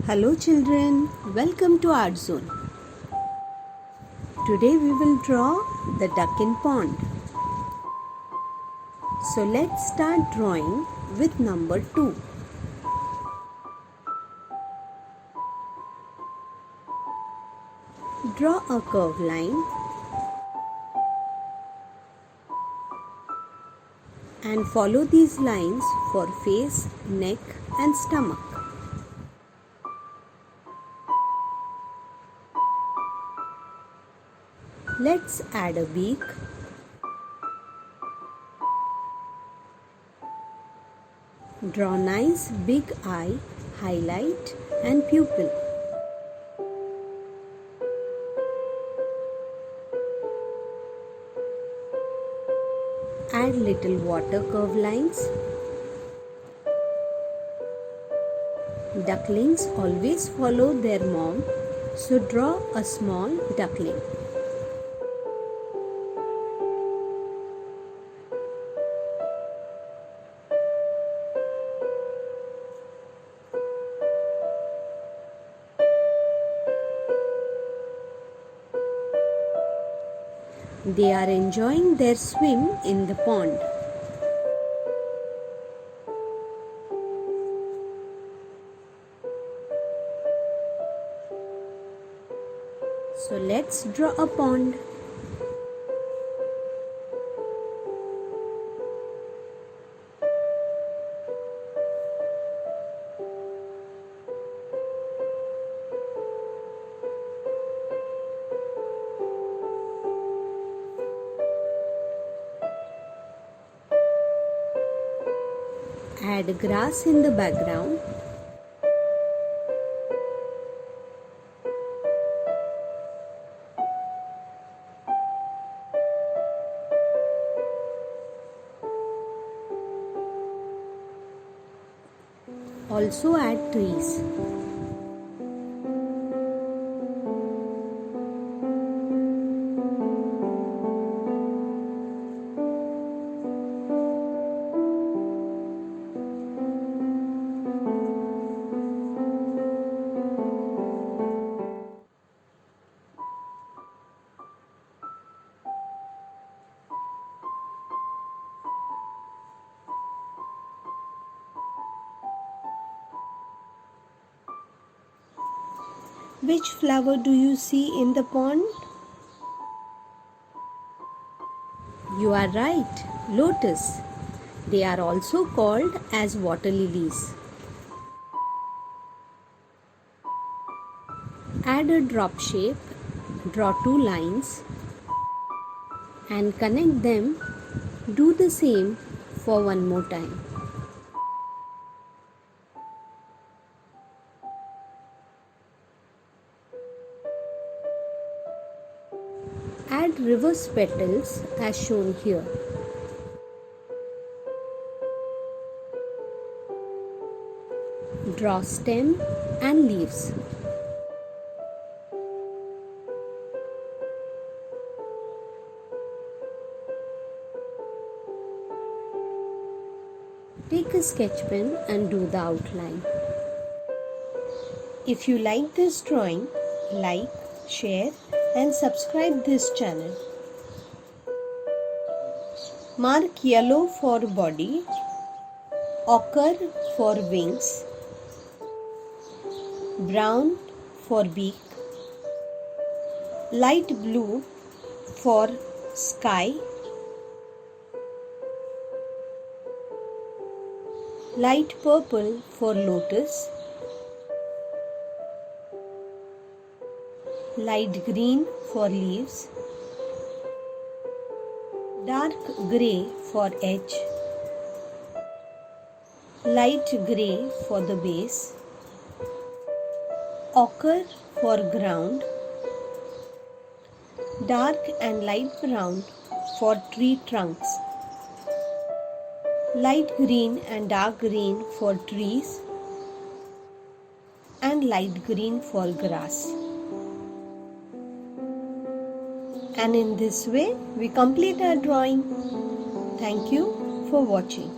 Hello children, welcome to Artzone. Today we will draw the duck in pond. So let's start drawing with number 2. Draw a curved line and follow these lines for face, neck and stomach. Let's add a beak. Draw nice big eye, highlight and pupil. Add little water curve lines. Ducklings always follow their mom, so draw a small duckling. They are enjoying their swim in the pond. So let's draw a pond. Add grass in the background. Also add trees. Which flower do you see in the pond? You are right, lotus. They are also called as water lilies. Add a drop shape, draw 2 lines and connect them. Do the same for one more time. Add reverse petals as shown here. Draw stem and leaves. Take a sketch pen and do the outline. If you like this drawing, like, share and subscribe this channel. Mark yellow for body, ochre for wings, brown for beak, light blue for sky, light purple for lotus, light green for leaves, dark grey for edge, light grey for the base, ochre for ground, dark and light brown for tree trunks, light green and dark green for trees, and light green for grass. And in this way we complete our drawing. Thank you for watching.